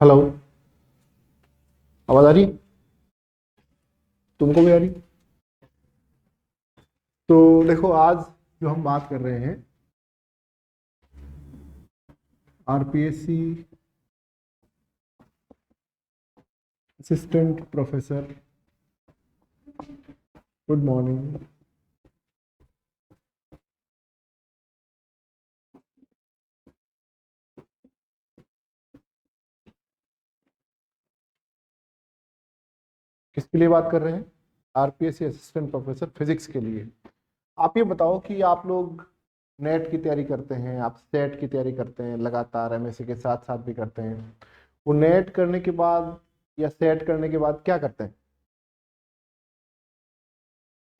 Hello. आवाज आ रही? तुमको भी आ रही? तो देखो, आज जो हम बात कर रहे हैं RPSC assistant professor. Good morning. किसके लिए बात कर रहे हैं? आरपीएससी असिस्टेंट प्रोफेसर फिजिक्स के लिए। आप ये बताओ कि आप लोग नेट की तैयारी करते हैं, आप सेट की तैयारी करते हैं, लगातार एमएससी के साथ साथ भी करते हैं। वो नेट करने के बाद या सेट करने के बाद क्या करते हैं?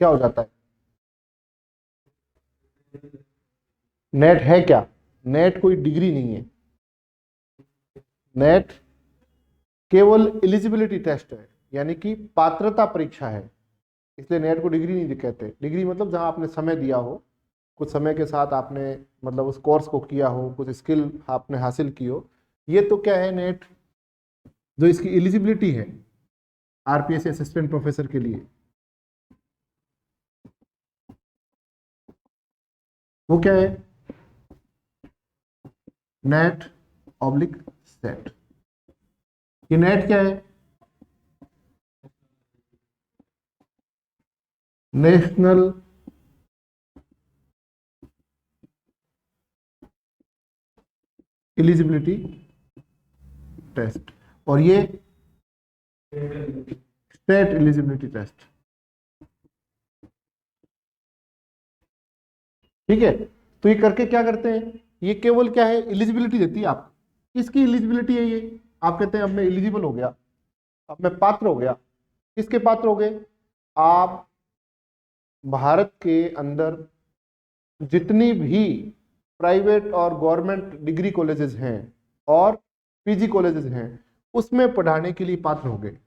क्या हो जाता है? नेट है क्या? नेट कोई डिग्री नहीं है। नेट केवल एलिजिबिलिटी टेस्ट है, यानी कि पात्रता परीक्षा है। इसलिए नेट को डिग्री नहीं कहते। डिग्री मतलब जहां आपने समय दिया हो, कुछ समय के साथ आपने मतलब उस कोर्स को किया हो, कुछ स्किल आपने हासिल की हो। ये तो क्या है नेट, जो इसकी एलिजिबिलिटी है आरपीएससी असिस्टेंट प्रोफेसर के लिए, वो क्या है? NET oblique SET. ये नेट क्या है? National eligibility test. और ये स्टेट एलिजिबिलिटी टेस्ट। ठीक है। तो ये करके क्या करते हैं? ये केवल क्या है, एलिजिबिलिटी देती है आपको। इसकी एलिजिबिलिटी है ये। आप कहते हैं अब मैं एलिजिबल हो गया, अब मैं पात्र हो गया। किसके पात्र हो गए? आप भारत के अंदर जितनी भी प्राइवेट और गवर्नमेंट डिग्री कॉलेजेस हैं और पीजी कॉलेजेस हैं, उसमें पढ़ाने के लिए पात्र हो गए।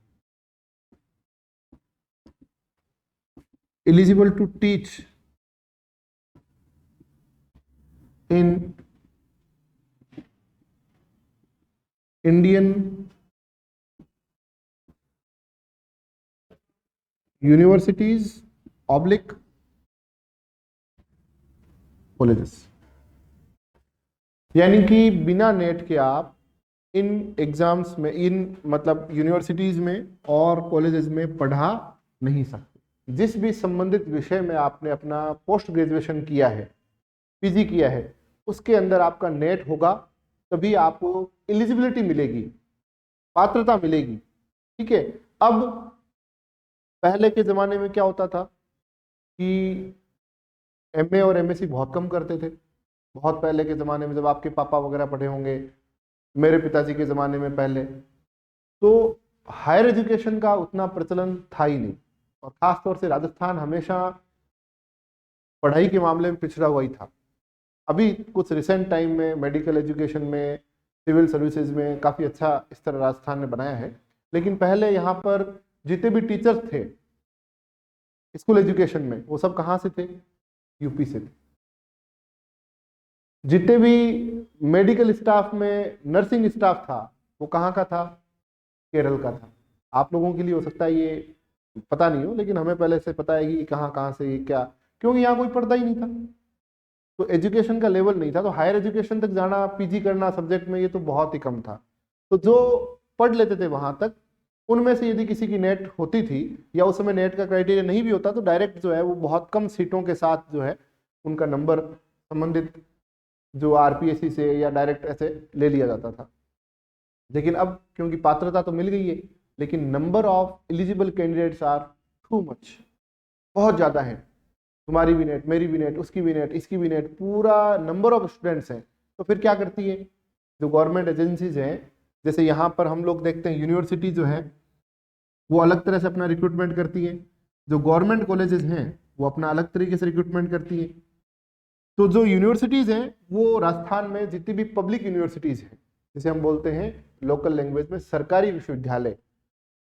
Eligible to teach in Indian universities oblique colleges. यानी कि बिना नेट के आप इन एग्जाम्स में, इन मतलब यूनिवर्सिटीज में और कॉलेजेस में पढ़ा नहीं सकते। जिस भी संबंधित विषय में आपने अपना पोस्ट ग्रेजुएशन किया है, पीजी किया है, उसके अंदर आपका नेट होगा, तभी आपको एलिजिबिलिटी मिलेगी, पात्रता मिलेगी। ठीक है। अब पहले के जमाने में क्या होता था कि एमए और एमएससी बहुत कम करते थे। बहुत पहले के ज़माने में, जब आपके पापा वगैरह पढ़े होंगे, मेरे पिताजी के ज़माने में पहले, तो हायर एजुकेशन का उतना प्रचलन था ही नहीं। और ख़ास तौर से राजस्थान हमेशा पढ़ाई के मामले में पिछड़ा हुआ ही था। अभी कुछ रिसेंट टाइम में मेडिकल एजुकेशन में, सिविल सर्विसेज में काफ़ी अच्छा स्तर राजस्थान ने बनाया है। लेकिन पहले यहाँ पर जितने भी टीचर्स थे स्कूल एजुकेशन में, वो सब कहाँ से थे? यूपी से थे। जितने भी मेडिकल स्टाफ में नर्सिंग स्टाफ था, वो कहाँ का था? केरल का था। आप लोगों के लिए हो सकता है ये पता नहीं हो, लेकिन हमें पहले से पता है कि कहाँ कहाँ से ये क्या, क्योंकि यहाँ कोई पढ़ता ही नहीं था। तो एजुकेशन का लेवल नहीं था, तो हायर एजुकेशन तक जाना, पीजी करना सब्जेक्ट में, ये तो बहुत ही कम था। तो जो पढ़ लेते थे वहां तक, उनमें से यदि किसी की नेट होती थी, या उस समय नेट का क्राइटेरिया नहीं भी होता, तो डायरेक्ट जो है वो बहुत कम सीटों के साथ जो है उनका नंबर संबंधित जो आरपीएससी से या डायरेक्ट ऐसे ले लिया जाता था। लेकिन अब क्योंकि पात्रता तो मिल गई है, लेकिन number of eligible candidates are too much, बहुत ज़्यादा है। तुम्हारी भी नेट, मेरी भी नेट, उसकी भी नेट, इसकी भी नेट, पूरा नंबर ऑफ स्टूडेंट्स हैं। तो फिर क्या करती है जो गवर्नमेंट एजेंसीज हैं, जैसे यहाँ पर हम लोग देखते हैं यूनिवर्सिटी जो है वो अलग तरह से अपना रिक्रूटमेंट करती है, जो गवर्नमेंट कॉलेजेस हैं वो अपना अलग तरीके से रिक्रूटमेंट करती है। तो जो यूनिवर्सिटीज़ हैं, वो राजस्थान में जितनी भी पब्लिक यूनिवर्सिटीज़ हैं, जिसे हम बोलते हैं लोकल लैंग्वेज में सरकारी विश्वविद्यालय,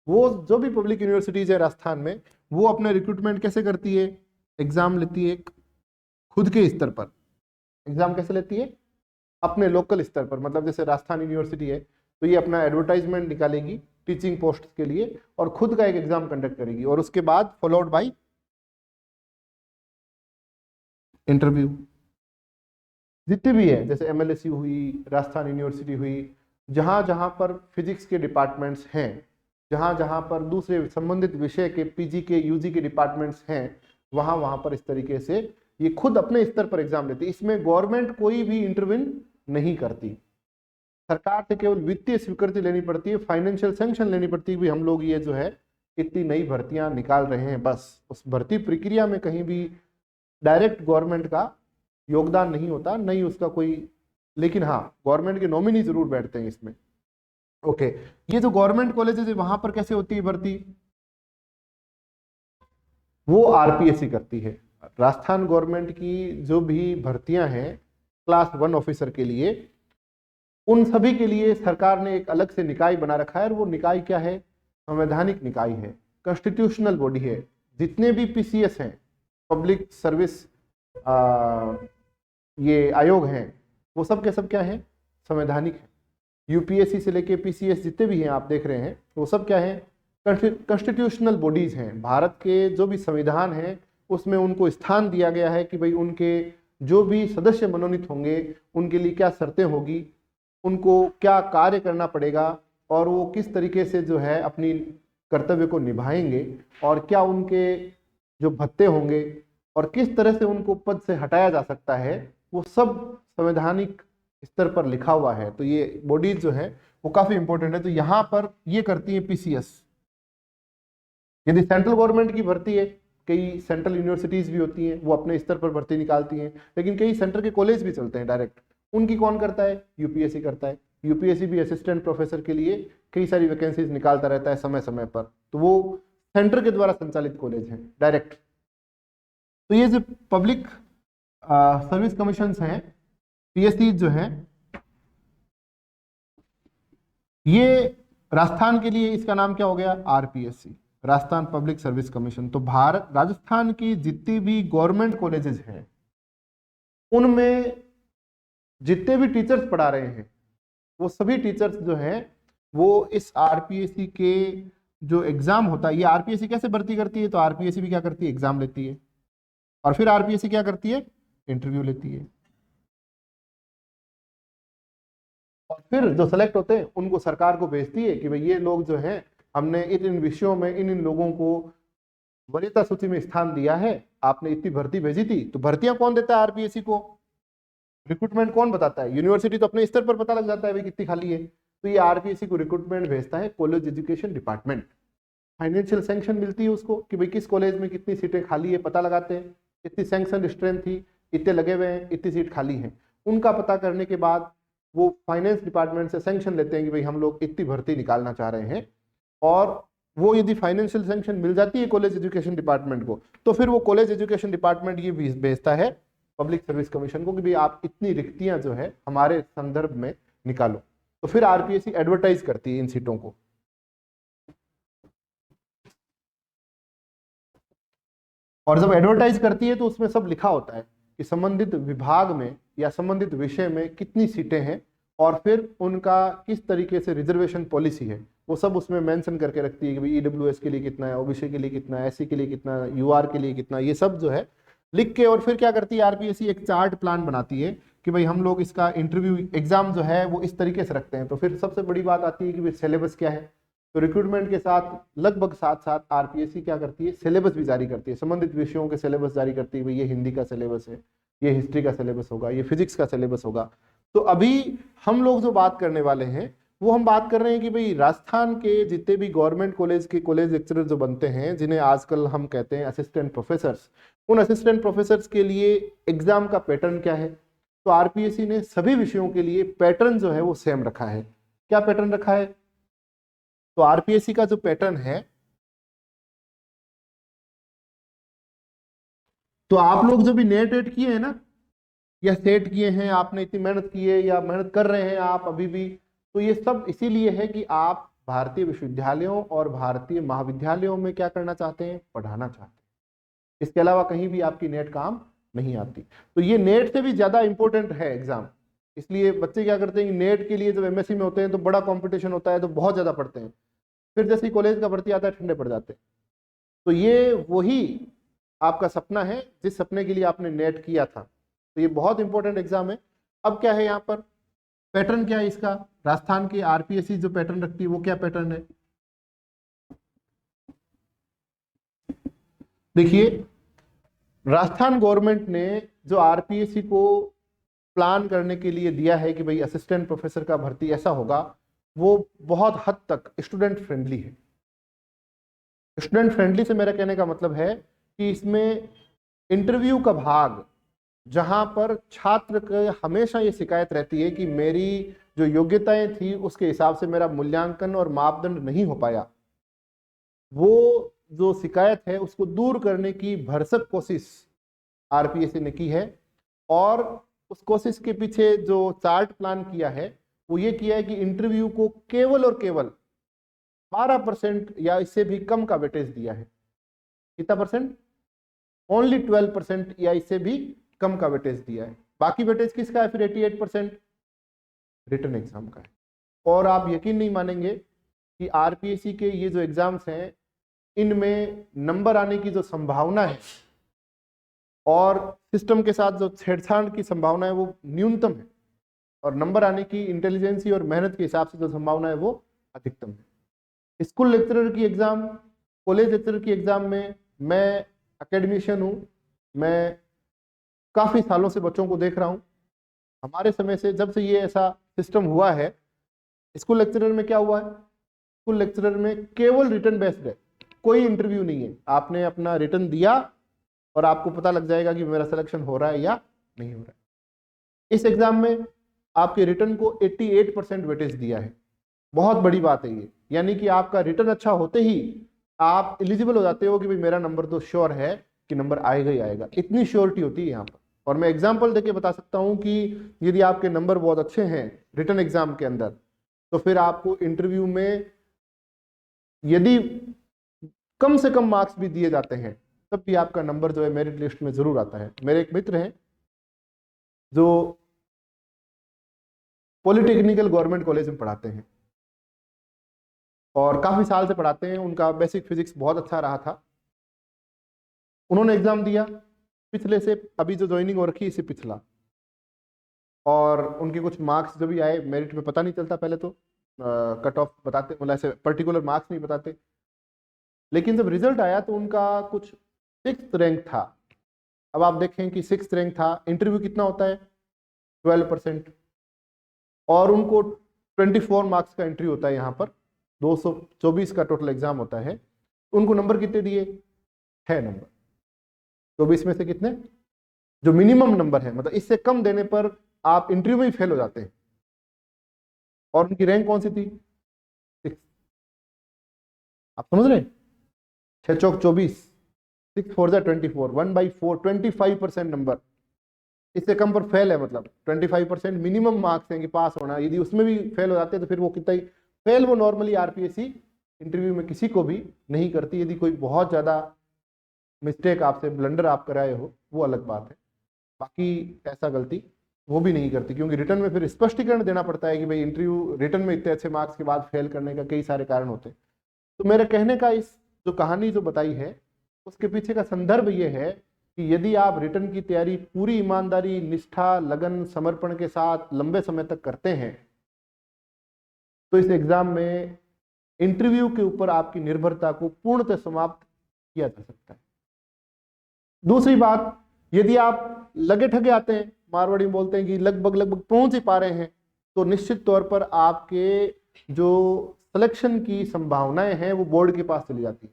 वो जो भी पब्लिक यूनिवर्सिटीज़ है राजस्थान में, वो अपना रिक्रूटमेंट कैसे करती है? एग्ज़ाम लेती है खुद के स्तर पर। एग्ज़ाम कैसे लेती है? अपने लोकल स्तर पर। मतलब जैसे राजस्थान यूनिवर्सिटी है, तो ये अपना एडवर्टाइजमेंट निकालेगी टीचिंग पोस्ट के लिए और खुद का एक एग्जाम कंडक्ट करेगी और उसके बाद फॉलोड बाय इंटरव्यू। जितनी भी है जैसे एमएलएसयू हुई, राजस्थान यूनिवर्सिटी हुई, जहां जहां पर फिजिक्स के डिपार्टमेंट्स हैं, जहां जहां पर दूसरे संबंधित विषय के पीजी के यूजी के डिपार्टमेंट्स हैं, वहां वहां पर इस तरीके से ये खुद अपने स्तर पर एग्जाम लेती है। इसमें गवर्नमेंट कोई भी इंटरविन नहीं करती, सरकार से केवल वित्तीय स्वीकृति लेनी पड़ती है, फाइनेंशियल सैंक्शन लेनी पड़ती है कि हम लोग ये जो है इतनी नई भर्तियां निकाल रहे हैं। बस उस भर्ती प्रक्रिया में कहीं भी डायरेक्ट गवर्नमेंट का योगदान नहीं होता, नहीं उसका कोई, लेकिन हाँ गवर्नमेंट के नॉमिनी जरूर बैठते हैं इसमें। ओके, ये जो गवर्नमेंट कॉलेजेस है वहां पर कैसे होती है भर्ती, वो आरपीएससी करती है। राजस्थान गवर्नमेंट की जो भी भर्तियां हैं क्लास 1 ऑफिसर के लिए, उन सभी के लिए सरकार ने एक अलग से निकाय बना रखा है और वो निकाय क्या है, संवैधानिक निकाय है, कॉन्स्टिट्यूशनल बॉडी है। जितने भी पीसीएस हैं, पब्लिक सर्विस ये आयोग हैं, वो सब के सब क्या है, संवैधानिक है। यूपीएससी से लेके पीसीएस जितने भी हैं आप देख रहे हैं, वो सब क्या है, कॉन्स्टिट्यूशनल बॉडीज हैं। भारत के जो भी संविधान है उसमें उनको स्थान दिया गया है कि भाई उनके जो भी सदस्य मनोनीत होंगे उनके लिए क्या शर्तें होगी, उनको क्या कार्य करना पड़ेगा और वो किस तरीके से जो है अपनी कर्तव्य को निभाएंगे और क्या उनके जो भत्ते होंगे और किस तरह से उनको पद से हटाया जा सकता है, वो सब संवैधानिक स्तर पर लिखा हुआ है। तो ये बॉडीज जो है वो काफी इंपॉर्टेंट है। तो यहाँ पर ये करती है पीसीएस। यदि सेंट्रल गवर्नमेंट की भर्ती है, कई सेंट्रल यूनिवर्सिटीज भी होती हैं, वो अपने स्तर पर भर्ती निकालती हैं, लेकिन कई सेंटर के कॉलेज भी चलते हैं डायरेक्ट, उनकी कौन करता है, यूपीएससी करता है। यूपीएससी भी असिस्टेंट प्रोफेसर के लिए कई सारी वैकेंसीज निकालता रहता है समय समय पर, तो वो सेंटर के द्वारा संचालित कॉलेज हैं डायरेक्ट। तो ये जो पब्लिक सर्विस कमीशन हैं, पीएससी जो है, ये राजस्थान के लिए इसका नाम क्या हो गया, RPSC, Rajasthan public service commission. तो भारत राजस्थान की जितनी भी गवर्नमेंट कॉलेजेस हैं उनमें जितने भी टीचर्स पढ़ा रहे हैं वो सभी टीचर्स जो हैं वो इस आरपीएससी के जो एग्जाम होता है, ये आरपीएससी कैसे भर्ती करती है, तो आरपीएससी भी क्या करती है, एग्जाम लेती है और फिर आरपीएससी क्या करती है, इंटरव्यू लेती है और फिर जो सेलेक्ट होते हैं उनको सरकार को भेजती है कि भाई ये लोग जो हैं हमने इन विषयों में इन लोगों को वरीयता सूची में स्थान दिया है, आपने इतनी भर्ती भेजी थी। तो भर्तियां कौन देता है आरपीएससी को, रिक्रूटमेंट कौन बताता है, यूनिवर्सिटी तो अपने स्तर पर पता लग जाता है भाई कितनी खाली है, तो ये आरपीएससी को रिक्रूटमेंट भेजता है college education department. Financial sanction मिलती है उसको कि भाई किस कॉलेज में कितनी सीटें खाली है, पता लगाते हैं, इतनी सैंक्शन स्ट्रेंथ थी, इतने लगे हुए हैं, इतनी सीट खाली है। उनका पता करने के बाद वो फाइनेंस डिपार्टमेंट से सैंक्शन लेते हैं कि भाई हम लोग इतनी भर्ती निकालना चाह रहे हैं, और वो यदि फाइनेंशियल सैंक्शन मिल जाती है कॉलेज एजुकेशन डिपार्टमेंट को, तो फिर वो कॉलेज एजुकेशन डिपार्टमेंट ये भेजता है पब्लिक सर्विस कमीशन को कि भाई आप इतनी रिक्तियां जो है हमारे संदर्भ में निकालो। तो फिर आरपीएससी एडवर्टाइज करती है इन सीटों को। और जब एडवर्टाइज करती है तो उसमें सब लिखा होता है कि संबंधित विभाग में या संबंधित विषय में कितनी सीटें हैं और फिर उनका किस तरीके से रिजर्वेशन पॉलिसी है, वो सब उसमें मेंशन करके रखती है कि भाई ईडब्ल्यूएस के लिए कितना है, ओबीसी के लिए कितना है, एससी के लिए कितना है, यूआर के लिए कितना है, ये सब जो है लिख के, और फिर क्या करती है आरपीएससी, एक चार्ट प्लान बनाती है कि भाई हम लोग इसका इंटरव्यू एग्जाम जो है वो इस तरीके से रखते हैं। तो फिर सबसे बड़ी बात आती है कि भाई सिलेबस क्या है। तो रिक्रूटमेंट के साथ लगभग साथ साथ आरपीएससी क्या करती है, सिलेबस भी जारी करती है, संबंधित विषयों के सिलेबस जारी करती है। भाई ये हिंदी का सिलेबस है, ये हिस्ट्री का सिलेबस होगा, ये फिजिक्स का सिलेबस होगा। तो अभी हम लोग जो बात करने वाले हैं वो हम बात कर रहे हैं कि भाई राजस्थान के जितने भी गवर्नमेंट कॉलेज के कॉलेज लेक्चरर जो बनते हैं, जिन्हें आजकल हम कहते हैं असिस्टेंट प्रोफेसर्स, उन असिस्टेंट प्रोफेसर्स के लिए एग्जाम का पैटर्न क्या है। तो आरपीएससी ने सभी विषयों के लिए पैटर्न जो है वो सेम रखा है। क्या पैटर्न रखा है, तो आरपीएससी का जो पैटर्न है, तो आप लोग जो भी नेट वेट किए हैं ना या सेट किए हैं, आपने इतनी मेहनत की है या मेहनत कर रहे हैं आप अभी भी, तो ये सब इसीलिए है कि आप भारतीय विश्वविद्यालयों और भारतीय महाविद्यालयों में क्या करना चाहते हैं, पढ़ाना चाहते हैं। इसके अलावा कहीं भी आपकी नेट काम नहीं आती। तो ये नेट से भी ज्यादा इंपॉर्टेंट है एग्जाम। इसलिए बच्चे क्या करते हैं कि नेट के लिए जब एमएससी में होते हैं तो बड़ा कंपटीशन होता है तो बहुत ज़्यादा पढ़ते हैं, फिर जैसे ही कॉलेज का भर्ती आता है ठंडे पड़ जाते हैं। तो ये वही आपका सपना है जिस सपने के लिए आपने नेट किया था। तो ये बहुत इंपॉर्टेंट एग्जाम है। अब क्या है यहाँ पर पैटर्न, क्या है इसका, राजस्थान की आरपीएससी जो पैटर्न रखती है वो क्या पैटर्न है, देखिए राजस्थान गवर्नमेंट ने जो आरपीएससी को प्लान करने के लिए दिया है कि भाई असिस्टेंट प्रोफेसर का भर्ती ऐसा होगा, वो बहुत हद तक स्टूडेंट फ्रेंडली है। स्टूडेंट फ्रेंडली से मेरा कहने का मतलब है कि इसमें इंटरव्यू का भाग, जहां पर छात्र को हमेशा ये शिकायत रहती है कि मेरी जो योग्यताएं थी उसके हिसाब से मेरा मूल्यांकन और मापदंड नहीं हो पाया, वो जो शिकायत है उसको दूर करने की भरसक कोशिश आरपीएससी ने की है। और उस कोशिश के पीछे जो चार्ट प्लान किया है वो ये किया है कि इंटरव्यू को केवल और केवल 12% या इससे भी कम का वेटेज दिया है। कितना परसेंट? ओनली 12% या इससे भी कम का वेटेज दिया है। बाकी वेटेज किसका है फिर? 88% रिटन एग्जाम का है। और आप यकीन नहीं मानेंगे कि आरपीएससी के ये जो एग्जाम्स हैं इनमें नंबर आने की जो संभावना है और सिस्टम के साथ जो छेड़छाड़ की संभावना है वो न्यूनतम है, और नंबर आने की इंटेलिजेंसी और मेहनत के हिसाब से जो संभावना है वो अधिकतम है। स्कूल लेक्चरर की एग्जाम, कॉलेज लेक्चरर की एग्जाम में मैं एकेडमिशियन हूँ, मैं काफ़ी सालों से बच्चों को देख रहा हूँ। हमारे समय से जब से ये ऐसा सिस्टम हुआ है, स्कूल लेक्चरर में क्या हुआ है, स्कूल लेक्चरर में केवल रिटन बेस्ड है, कोई इंटरव्यू नहीं है। आपने अपना रिटन दिया और आपको पता लग जाएगा कि मेरा सिलेक्शन हो रहा है या नहीं हो रहा है। इस एग्जाम में आपके रिटन को 88% वेटेज दिया है। बहुत बड़ी बात है ये, यानी कि आपका रिटन अच्छा होते ही आप एलिजिबल हो जाते हो कि भाई मेरा नंबर तो श्योर है कि नंबर आएगा ही आएगा। इतनी श्योरिटी होती है यहाँ पर। और मैं एग्जाम्पल देके बता सकता हूँ कि यदि आपके नंबर बहुत अच्छे हैं रिटन एग्जाम के अंदर, तो फिर आपको इंटरव्यू में यदि कम से कम मार्क्स भी दिए जाते हैं तब भी आपका नंबर जो है मेरिट लिस्ट में जरूर आता है। मेरे एक मित्र हैं जो पॉलिटेक्निकल गवर्नमेंट कॉलेज में पढ़ाते हैं और काफी साल से पढ़ाते हैं। उनका बेसिक फिजिक्स बहुत अच्छा रहा था। उन्होंने एग्जाम दिया पिछले से, अभी जो ज्वाइनिंग हो रखी है इससे पिछला, और उनके कुछ मार्क्स जो भी आए मेरिट में पता नहीं चलता पहले तो, कट ऑफ बताते, मतलब ऐसे पर्टिकुलर मार्क्स नहीं बताते, लेकिन जब रिजल्ट आया तो उनका कुछ 6th रैंक था। अब आप देखें कि 6th रैंक था, इंटरव्यू कितना होता है 12%, और उनको 24 मार्क्स का एंट्री होता है, यहाँ पर 224 का टोटल एग्जाम होता है। उनको नंबर कितने दिए? 6 नंबर। 24 में से कितने? जो मिनिमम नंबर है, मतलब इससे कम देने पर आप इंटरव्यू में ही फेल हो जाते हैं। और उनकी रैंक कौन सी थी? 6। आप समझ रहे हैं? 6 चौक 24, 6 4 जा 24, 1/4, 25% नंबर। इससे कम पर फेल है, मतलब 25% मिनिमम मार्क्स हैं कि पास होना। यदि उसमें भी फेल हो जाते हैं तो फिर वो कितना ही फेल, वो नॉर्मली आरपीएससी इंटरव्यू में किसी को भी नहीं करती। यदि कोई बहुत ज़्यादा मिस्टेक आपसे, ब्लंडर आप कराए हो, वो अलग बात है, बाकी ऐसा गलती वो भी नहीं करती, क्योंकि रिटर्न में फिर स्पष्टीकरण देना पड़ता है कि भाई इंटरव्यू रिटर्न में इतने अच्छे मार्क्स के बाद फेल करने का कई सारे कारण होते हैं। तो मेरे कहने का इस जो कहानी जो बताई है उसके पीछे का संदर्भ ये है कि यदि आप रिटर्न की तैयारी पूरी ईमानदारी, निष्ठा, लगन, समर्पण के साथ लंबे समय तक करते हैं तो इस एग्जाम में इंटरव्यू के ऊपर आपकी निर्भरता को पूर्णतः समाप्त किया जा सकता है। दूसरी बात, यदि आप लगे ठगे आते हैं, मारवाड़ी में बोलते हैं कि लगभग पहुंच ही पा रहे हैं, तो निश्चित तौर पर आपके जो सिलेक्शन की संभावनाएं हैं वो बोर्ड के पास चली जाती है।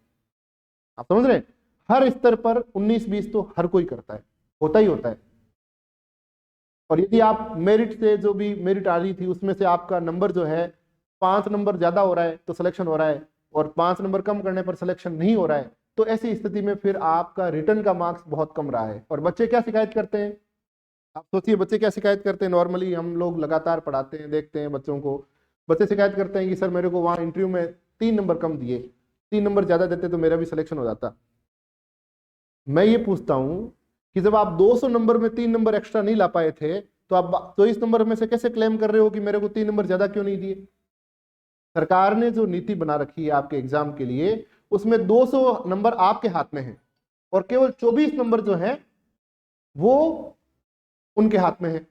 आप समझ रहे हैं? हर स्तर पर 19-20 तो हर कोई करता है, होता ही होता है। और यदि आप मेरिट से, जो भी मेरिट आ रही थी उसमें से आपका नंबर जो है 5 नंबर ज्यादा हो रहा है तो सिलेक्शन हो रहा है, और 5 नंबर कम करने पर सिलेक्शन नहीं हो रहा है, तो ऐसी स्थिति में फिर आपका रिटर्न का मार्क्स बहुत कम रहा है। और बच्चे क्या शिकायत करते हैं? आप सोचिए बच्चे क्या शिकायत करते हैं। नॉर्मली हम लोग लगातार पढ़ाते हैं, देखते हैं बच्चों को, बच्चे शिकायत करते हैं कि सर मेरे को वहाँ इंटरव्यू में 3 नंबर कम दिए, 3 नंबर ज़्यादा देते तो मेरा भी सिलेक्शन हो जाता। मैं ये पूछता हूँ कि जब आप 200 नंबर में 3 नंबर एक्स्ट्रा नहीं ला पाए थे तो आप 24 नंबर में से कैसे क्लेम कर रहे हो कि मेरे को 3 नंबर ज्यादा क्यों नहीं दिए? सरकार ने जो नीति बना रखी है आपके एग्जाम के लिए, उसमें 200 नंबर आपके हाथ में है और केवल 24 नंबर जो है वो उनके हाथ में है।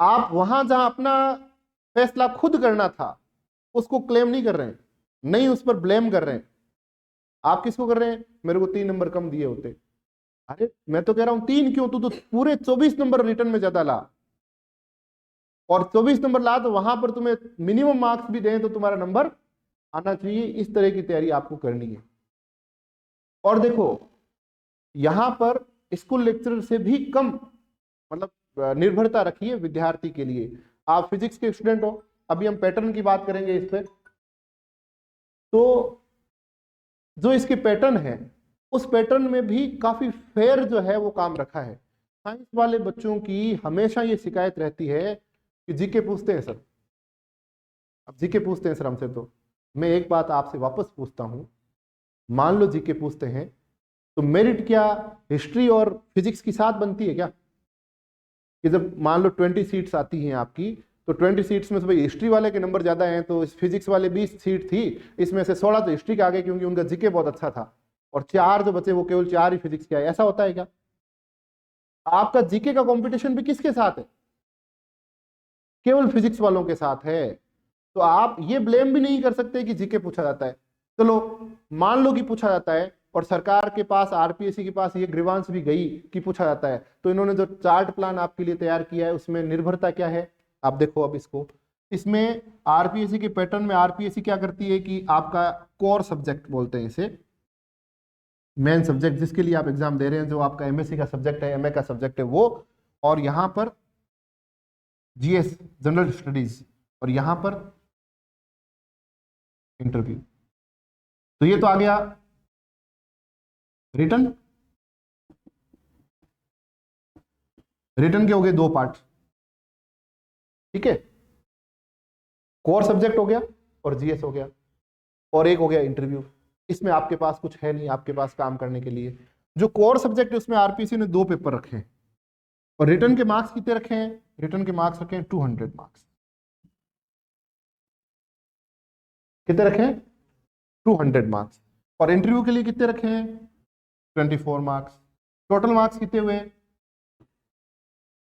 आप वहां जहां अपना फैसला खुद करना था उसको क्लेम नहीं कर रहे हैं, नहीं उस पर ब्लेम कर रहे हैं। आप किसको कर रहे हैं? मेरे को 3 नंबर कम दिए होते। अरे मैं तो कह रहा हूं 3 क्यों, तू तो पूरे 24 नंबर रिटर्न में ज्यादा ला, और 24 नंबर ला तो वहां पर तुम्हें मिनिमम मार्क्स भी दें तो तुम्हारा नंबर आना चाहिए। इस तरह की तैयारी आपको करनी है। और देखो यहां पर स्कूल लेक्चरर से भी कम मतलब निर्भरता रखिए विद्यार्थी के लिए। आप फिजिक्स के स्टूडेंट हो, अभी हम पैटर्न की बात करेंगे इस पे। तो जो इसके पैटर्न है उस पैटर्न में भी काफी फेयर जो है वो काम रखा है। साइंस वाले बच्चों की हमेशा ये शिकायत रहती है कि जीके पूछते हैं सर। अब जीके पूछते हैं सर हमसे, तो मैं एक बात आपसे वापस पूछता हूं, मान लो जीके पूछते हैं तो मेरिट क्या हिस्ट्री और फिजिक्स की साथ बनती है क्या? कि जब मान लो 20 सीट्स आती हैं आपकी, तो 20 सीट्स में से भाई हिस्ट्री वाले के नंबर ज्यादा हैं, तो इस फिजिक्स वाले 20 सीट थी, इसमें से 16 तो हिस्ट्री के आ गए क्योंकि उनका जीके बहुत अच्छा था, और 4 जो बचे वो केवल 4 ही फिजिक्स के आए। ऐसा होता है क्या? आपका जीके का कंपटीशन भी किसके साथ है? केवल फिजिक्स वालों के साथ है। तो आप ये ब्लेम भी नहीं कर सकते कि जीके पूछा जाता है। चलो मान लो कि पूछा जाता है और सरकार के पास, आरपीएससी के पास ये ग्रीवांस भी गई कि पूछा जाता है, तो इन्होंने जो चार्ट प्लान आपके लिए तैयार किया है उसमें निर्भरता क्या है? आप देखो अब इसको, इसमें आरपीएससी के पैटर्न में आरपीएससी क्या करती है कि आपका कोर सब्जेक्ट बोलते हैं इसे, मेन सब्जेक्ट जिसके लिए आप एग्जाम दे रहे हैं, जो आपका एमएससी का सब्जेक्ट है, एमए का सब्जेक्ट है वो, और यहां पर जीएस जनरल स्टडीज, और यहां पर इंटरव्यू। तो ये तो आ गया रिटर्न। रिटर्न के हो गए 2 पार्ट, ठीक है, कोर सब्जेक्ट हो गया और जीएस हो गया, और एक हो गया इंटरव्यू। इसमें आपके पास कुछ है नहीं आपके पास काम करने के लिए। जो कोर सब्जेक्ट है उसमें आरपीसी ने 2 पेपर रखे हैं, और रिटर्न के मार्क्स कितने रखे हैं? रिटर्न के मार्क्स रखे हैं 200 मार्क्स। कितने रखे हैं? 200 मार्क्स। और इंटरव्यू के लिए कितने रखे हैं? 24 मार्क्स। टोटल मार्क्स कितने हुए?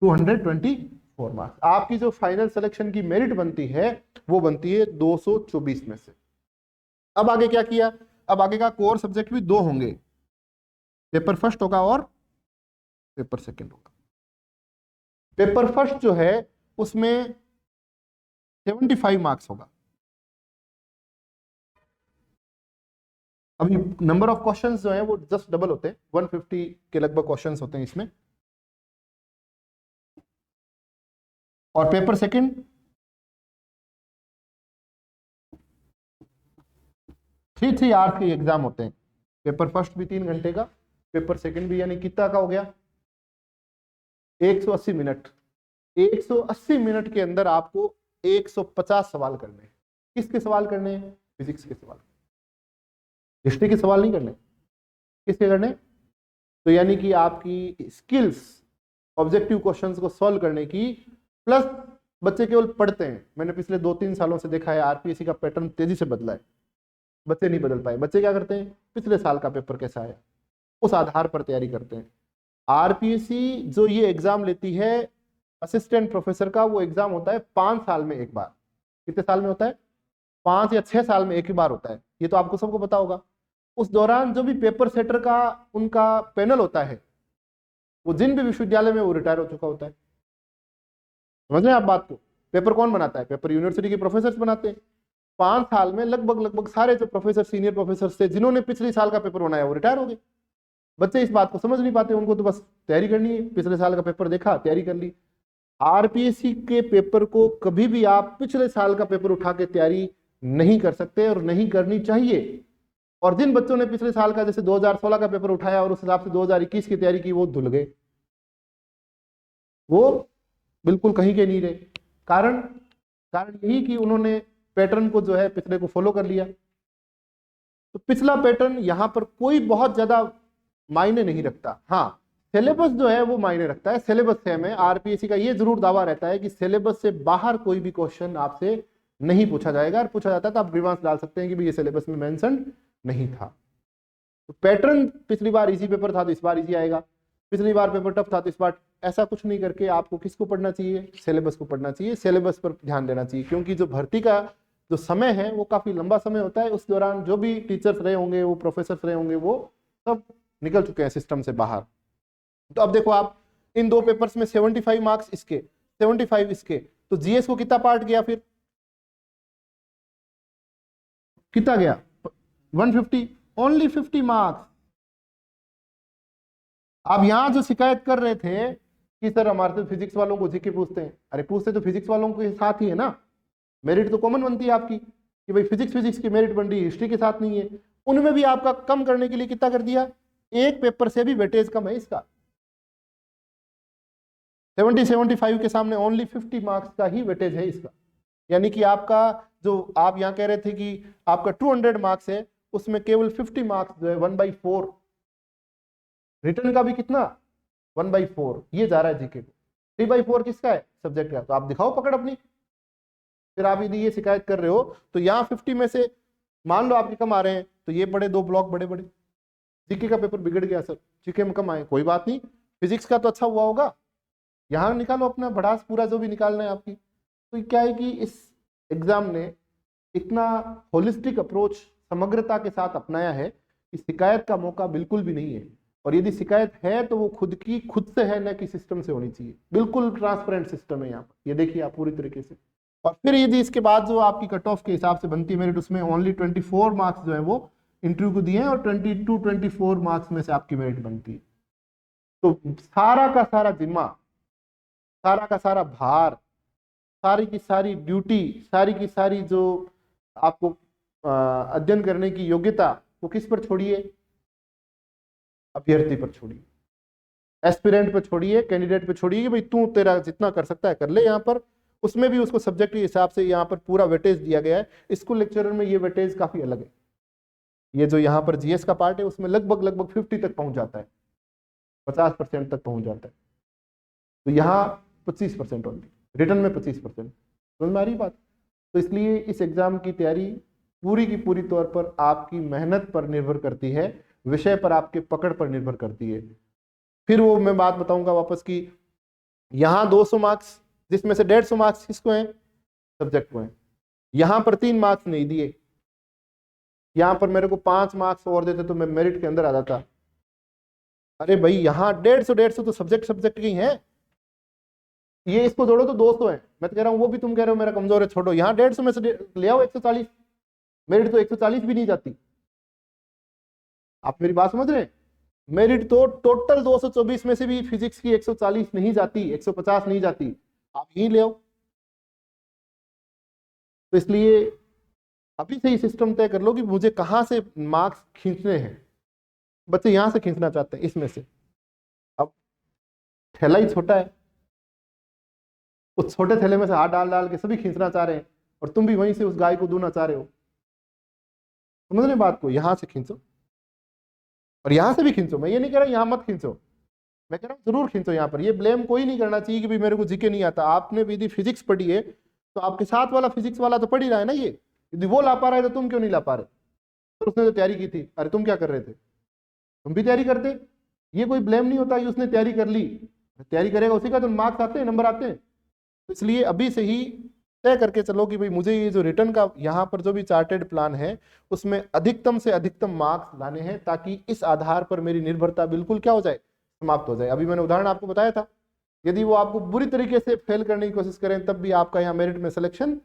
224 मार्क्स। आपकी जो फाइनल सिलेक्शन की मेरिट बनती है वो बनती है 224 में से। अब आगे क्या किया? अब आगे का कोर सब्जेक्ट भी 2 होंगे, पेपर फर्स्ट होगा और पेपर सेकंड होगा। पेपर फर्स्ट जो है उसमें 75 मार्क्स होगा। अभी नंबर ऑफ क्वेश्चंस जो है वो जस्ट डबल होते हैं, 150 के लगभग क्वेश्चंस होते हैं इसमें। और पेपर सेकंड 3 आवर्स के एग्जाम होते हैं। पेपर फर्स्ट भी 3 घंटे का, पेपर सेकंड भी, यानी कितना का हो गया? 180 मिनट। 180 मिनट के अंदर आपको 150 सवाल करने हैं। किसके सवाल करने हैं? फिजिक्स के सवाल, हिस्ट्री के सवाल नहीं करने। किसके करने? तो यानी कि आपकी स्किल्स ऑब्जेक्टिव क्वेश्चंस को सॉल्व करने की, प्लस बच्चे केवल पढ़ते हैं। मैंने पिछले 2-3 सालों से देखा है आरपीएससी का पैटर्न तेजी से बदला है, बच्चे नहीं बदल पाए। बच्चे क्या करते हैं? पिछले साल का पेपर कैसा है उस आधार पर तैयारी करते हैं। आरपीएससी जो ये एग्जाम लेती है असिस्टेंट प्रोफेसर का, वो एग्जाम होता है 5 साल में एक बार। कितने साल में होता है? 5 या 6 साल में एक ही बार होता है, ये तो आपको सबको पता होगा। उस दौरान जो भी पेपर सेटर का उनका पैनल होता है, वो जिन भी विश्वविद्यालय में वो रिटायर हो चुका होता है। समझ रहे हैं आप बात को? पेपर कौन बनाता है? पेपर यूनिवर्सिटी के प्रोफेसर बनाते हैं। 5 साल में लगभग सारे जो प्रोफेसर, सीनियर प्रोफेसर थे जिन्होंने पिछले साल का पेपर बनाया वो रिटायर हो गए। बच्चे इस बात को समझ नहीं पाते, उनको तो बस तैयारी करनी है, पिछले साल का पेपर देखा, तैयारी कर ली। आरपीएससी के पेपर को कभी भी आप पिछले साल का पेपर उठा के तैयारी नहीं कर सकते और नहीं करनी चाहिए। और जिन बच्चों ने पिछले साल का जैसे 2016 का पेपर उठाया और उस हिसाब से 2021 की तैयारी की, वो धुल गए, वो बिल्कुल कहीं के नहीं रहे। कारण यही कि उन्होंने पैटर्न को जो है पिछले को फॉलो कर लिया। तो पिछला पैटर्न यहां पर कोई बहुत ज्यादा मायने नहीं रखता। हाँ, सिलेबस जो है वो मायने रखता है, सिलेबस सेम है। आरपीएससी का ये जरूर दावा रहता है कि सिलेबस से बाहर कोई भी क्वेश्चन आपसे नहीं पूछा जाएगा, और पूछा जाता है तो आप ग्रीवांस डाल सकते हैं कि भाई ये सिलेबस में मेंशन नहीं था। तो पैटर्न पिछली बार इजी पेपर था तो इस बार इजी आएगा, पिछली बार पेपर टफ था तो इस बार, ऐसा कुछ नहीं करके आपको किसको पढ़ना चाहिए, सिलेबस को पढ़ना चाहिए, सिलेबस पर ध्यान देना चाहिए। क्योंकि जो भर्ती का जो समय है वो काफी लंबा समय होता है, उस दौरान जो भी टीचर्स रहे होंगे, वो प्रोफेसर रहे होंगे, वो सब निकल चुके हैं सिस्टम से बाहर। तो अब देखो आप इन दो पेपर्स में 75 मार्क्स इसके, 75 इसके, तो जीएस को कितना पार्ट गया, फिर कितना गया, 150, ओनली 50 मार्क्स। आप यहां जो शिकायत कर रहे थे कि सर हमारे से फिजिक्स वालों को जीके पूछते हैं, अरे पूछते तो फिजिक्स वालों के साथ ही है ना, मेरिट तो कॉमन बनती है आपकी कि भाई फिजिक्स की मेरिट बन रही है, हिस्ट्री के साथ नहीं है। उनमें भी आपका कम करने के लिए कितना कर दिया, एक पेपर से भी वेटेज कम है इसका, 75 के सामने ओनली 50 मार्क्स का ही वेटेज है इसका। यानी कि आपका जो आप यहां कह रहे थे कि आपका 200 मार्क्स है, उसमें केवल 50 मार्क्स जो है 1/4, रिटर्न का भी कितना 1/4 ये जा रहा है जीके को, 3/4 किसका है, सब्जेक्ट का। तो आप दिखाओ पकड़ अपनी। फिर आप यदि ये शिकायत कर रहे हो तो यहाँ 50 में से मान लो आपके कम आ रहे हैं, तो ये पड़े दो ब्लॉक बड़े बड़े, जीके का पेपर बिगड़ गया सर, जीके में कम आए, कोई बात नहीं, फिजिक्स का तो अच्छा हुआ होगा, यहाँ निकालो अपना भड़ास पूरा जो भी निकालना है आपकी। तो क्या है कि इस एग्जाम ने इतना होलिस्टिक अप्रोच समग्रता के साथ अपनाया है कि शिकायत का मौका बिल्कुल भी नहीं है, और यदि शिकायत है तो वो खुद से है, न कि सिस्टम से होनी चाहिए। बिल्कुल ट्रांसपेरेंट सिस्टम है यहाँ पर, ये देखिए आप पूरी तरीके से। और फिर यदि इसके बाद जो आपकी कट ऑफ के हिसाब से बनती है मेरिट, उसमें ओनली 24 मार्क्स जो है वो इंटरव्यू को दिए हैं, और 24 मार्क्स में से आपकी मेरिट बनती है। तो सारा का सारा जिम्मा, सारा का सारा भार, सारी की सारी ड्यूटी, सारी की सारी जो आपको अध्ययन करने की योग्यता, वो किस पर छोड़िए, अभ्यर्थी पर छोड़िए, एस्पिरेंट पर छोड़िए, कैंडिडेट पर छोड़िए कि भाई तू तेरा जितना कर सकता है कर ले। यहाँ पर उसमें भी उसको सब्जेक्ट के हिसाब से यहाँ पर पूरा वेटेज दिया गया है। स्कूल लेक्चरर में ये वेटेज काफी अलग है, ये जो यहाँ पर जीएस का पार्ट है उसमें लगभग 50 तक पहुंच जाता है, 50% तक पहुंच जाता है। तो यहाँ 25% ओनली, रिटर्न में 25%, समझ में आ रही बात। तो इसलिए इस एग्जाम की तैयारी पूरी की पूरी तौर पर आपकी मेहनत पर निर्भर करती है, विषय पर आपके पकड़ पर निर्भर करती है। फिर वो मैं बात बताऊंगा वापस की, यहाँ 200 मार्क्स जिसमें से 150 मार्क्स किसको हैं, सब्जेक्ट को हैं। यहाँ पर 3 मार्क्स नहीं दिए, यहाँ पर मेरे को 5 मार्क्स और देते तो मैं मेरिट के अंदर आ जाता। अरे भाई यहाँ 150 तो सब्जेक्ट के ही हैं, ये इसको जोड़ो तो 200 है। मैं तो कह रहा हूँ वो भी तुम कह रहे हो मेरा कमजोर है, छोड़ो, यहाँ 150 में से ले आओ 140, मेरिट तो 140 भी नहीं जाती। आप मेरी बात समझ रहे हैं, मेरिट तो टोटल 224 में से भी फिजिक्स की 140 नहीं जाती, 150 नहीं जाती, आप यही ले आओ। तो इसलिए अभी से ही सिस्टम तय कर लो कि मुझे कहां से मार्क्स खींचने हैं। बच्चे यहां से खींचना चाहते हैं, इसमें से। अब थैला ही छोटा है, उस छोटे थैले में से हाथ डाल डाल के सभी खींचना चाह रहे हैं, और तुम भी वहीं से उस गाय को दूना चाह रहे हो। समझ रहे बात को, यहां से खींचो और यहां से भी खींचो। मैं ये नहीं कह रहा यहां मत खींचो, मैं कह रहा हूं जरूर खींचो। यहाँ पर ये ब्लेम कोई नहीं करना चाहिए कि भाई मेरे को जीके नहीं आता। आपने भी यदि फिजिक्स पढ़ी है तो आपके साथ वाला फिजिक्स वाला तो पढ़ ही रहा है ना, ये यदि वो ला पा रहा है तो तुम क्यों नहीं ला पा रहे। तो उसने तो तैयारी की थी, अरे तुम क्या कर रहे थे, तुम भी तैयारी करते। ये कोई ब्लेम नहीं होता कि उसने तैयारी कर ली, तैयारी करेगा उसी का तो मार्क्स आते हैं, नंबर आते हैं। तो इसलिए अभी से ही तय करके चलो कि भाई मुझे ये जो रिटर्न का यहाँ पर जो भी चार्टेड प्लान है उसमें अधिकतम से अधिकतम मार्क्स लाने हैं, ताकि इस आधार पर मेरी निर्भरता बिल्कुल क्या हो जाए, समाप्त हो जाए। अभी मैंने उदाहरण आपको बताया था, यदि वो आपको बुरी तरीके से फेल करने की कोशिश करें तब भी आपका यहाँ मेरिट में सिलेक्शन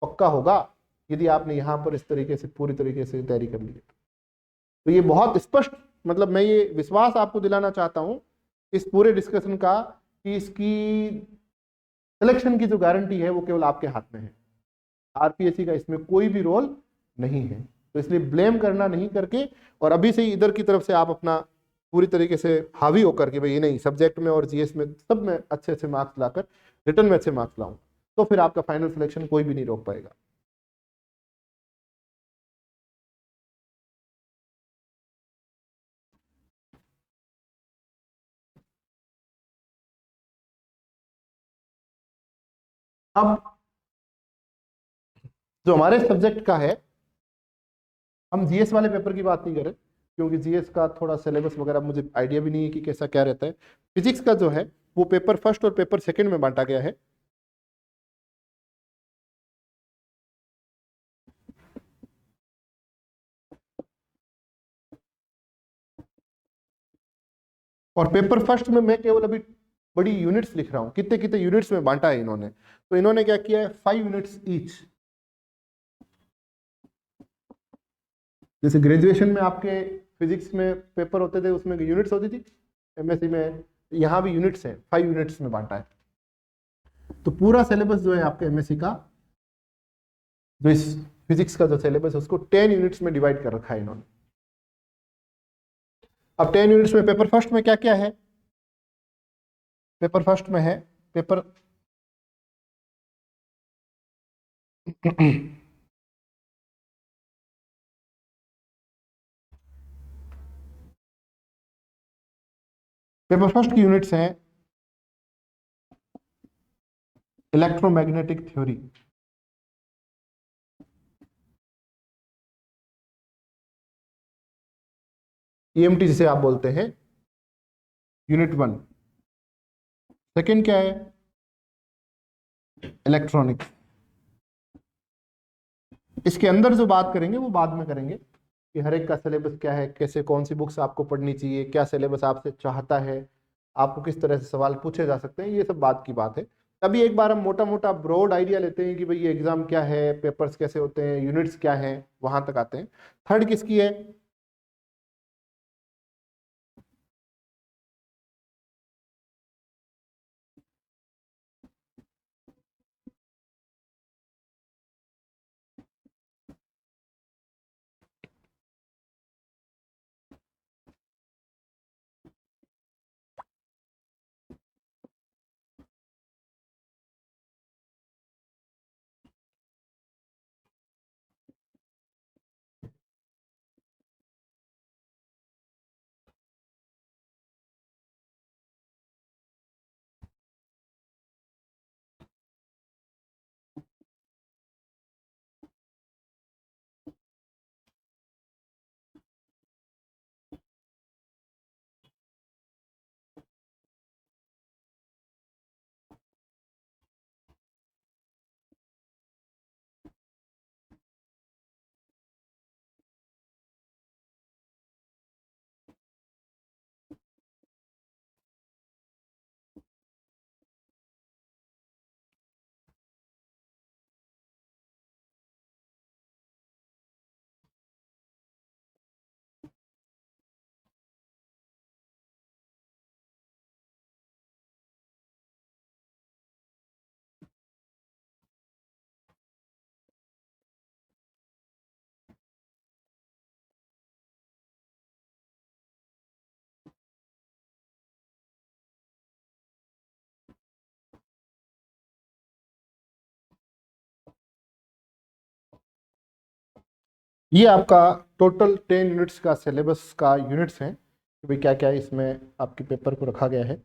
पक्का होगा, यदि आपने यहाँ पर इस तरीके से पूरी तरीके से तैयारी कर ली। तो ये बहुत स्पष्ट, मतलब मैं ये विश्वास आपको दिलाना चाहता हूं इस पूरे डिस्कशन का कि इसकी सिलेक्शन की जो गारंटी है वो केवल आपके हाथ में है, आरपीएससी का इसमें कोई भी रोल नहीं है। तो इसलिए ब्लेम करना नहीं करके, और अभी से ही इधर की तरफ से आप अपना पूरी तरीके से हावी होकर के भाई ये नहीं, सब्जेक्ट में और जीएस में सब में अच्छे अच्छे मार्क्स लाकर रिटर्न में अच्छे मार्क्स लाऊं, तो फिर आपका फाइनल सिलेक्शन कोई भी नहीं रोक पाएगा। अब जो हमारे सब्जेक्ट का है, हम जीएस वाले पेपर की बात नहीं करें, क्योंकि जीएस का थोड़ा सिलेबस वगैरह मुझे आइडिया भी नहीं है कि कैसा क्या रहता है। फिजिक्स का जो है वो पेपर फर्स्ट और पेपर सेकंड में बांटा गया है। और पेपर फर्स्ट में मैं केवल अभी बड़ी यूनिट्स लिख रहा हूं, कितने कितने यूनिट्स में बांटा है इन्होंने। तो इन्होंने क्या किया है, 5 यूनिट्स ईच। जैसे ग्रेजुएशन में आपके फिजिक्स में पेपर होते थे, उसमें यूनिट्स होती थी, एमएससी में यहाँ भी यूनिट्स है, 5 यूनिट्स में बांटा है। तो पूरा सिलेबस जो है आपके एमएससी का, जो इस फिजिक्स का जो सिलेबस है उसको 10 यूनिट्स में डिवाइड कर रखा है इन्होंने। अब 10 यूनिट्स में पेपर फर्स्ट में क्या क्या है, पेपर फर्स्ट में है पेपर पेपर फर्स्ट की यूनिट्स हैं इलेक्ट्रोमैग्नेटिक थ्योरी, ईएमटी जिसे आप बोलते हैं, यूनिट 1। सेकंड क्या है, इलेक्ट्रॉनिक्स। इसके अंदर जो बात करेंगे वो बाद में करेंगे कि हर एक का सिलेबस क्या है, कैसे कौन सी बुक्स आपको पढ़नी चाहिए, क्या सिलेबस आपसे चाहता है, आपको किस तरह से सवाल पूछे जा सकते हैं, ये सब बात की बात है। अभी एक बार हम मोटा मोटा ब्रॉड आइडिया लेते हैं कि भाई ये एग्जाम क्या है, पेपर्स कैसे होते हैं, यूनिट्स क्या है, वहां तक आते हैं। थर्ड किसकी है, ये आपका टोटल 10 यूनिट्स का सिलेबस का यूनिट्स हैं कि भाई क्या क्या इसमें आपके पेपर को रखा गया है।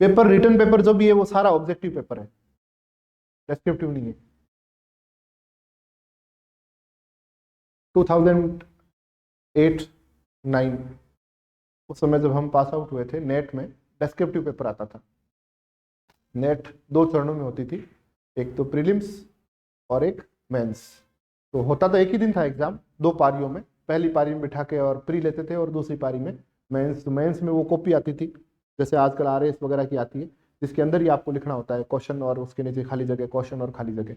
पेपर रिटर्न पेपर जो भी है वो सारा ऑब्जेक्टिव पेपर है, डिस्क्रिप्टिव नहीं है। 2008-9 उस समय जब हम पास आउट हुए थे, नेट में डिस्क्रिप्टिव पेपर आता था। नेट 2 चरणों में होती थी, एक तो प्रीलिम्स और एक मेंस। तो होता तो एक ही दिन था एग्जाम, 2 पारियों में, पहली पारी में बिठा के और प्री लेते थे और दूसरी पारी में मेंस। तो मेंस में वो कॉपी आती थी जैसे आजकल आरएएस वगैरह की आती है, जिसके अंदर ही आपको लिखना होता है क्वेश्चन और उसके नीचे खाली जगह, क्वेश्चन और खाली जगह।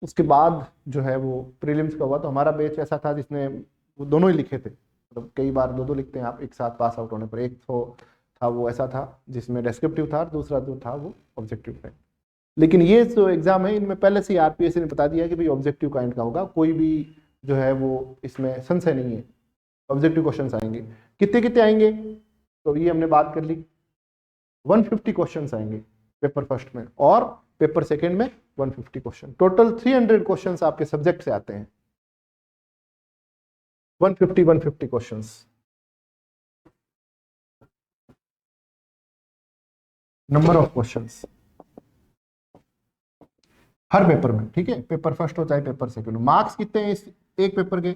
उसके बाद जो है वो प्रीलिम्स का हुआ, तो हमारा बैच ऐसा था जिसने वो दोनों ही लिखे थे, मतलब कई बार दो दो लिखते हैं आप एक साथ पास आउट होने पर। एक तो था वो ऐसा था जिसमें डेस्क्रिप्टिव था, दूसरा जो था वो ऑब्जेक्टिव था। लेकिन ये जो एग्जाम है इनमें पहले से ही आरपीएससी ने बता दिया कि भाई ऑब्जेक्टिव काइंड का होगा, कोई भी जो है वो इसमें संशय नहीं है, ऑब्जेक्टिव क्वेश्चन आएंगे। कितने कितने आएंगे तो ये हमने बात कर ली। 150 क्वेश्चंस आएंगे पेपर फर्स्ट में, और पेपर सेकंड में 150 क्वेश्चन। टोटल 300 क्वेश्चंस आपके सब्जेक्ट से आते हैं। 150 questions number of questions her paper में, ठीक है, पेपर फर्स्ट हो चाहे पेपर सेकंड हो। मार्क्स कितने हैं इस एक पेपर के?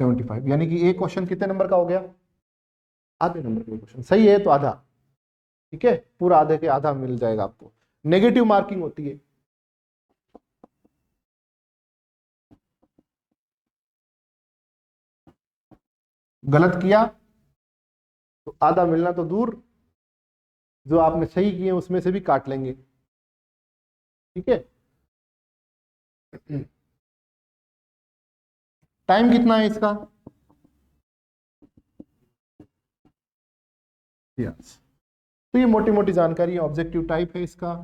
75, यानी कि एक क्वेश्चन कितने नंबर का हो गया? आधे नंबर का क्वेश्चन। सही है तो आधा, ठीक है, पूरा आधे के आधा मिल जाएगा आपको। नेगेटिव मार्किंग होती है, गलत किया तो आधा मिलना तो दूर, जो आपने सही किए उसमें से भी काट लेंगे, ठीक है। टाइम कितना है इसका? यस, तो ये मोटी मोटी जानकारी, ऑब्जेक्टिव टाइप है इसका।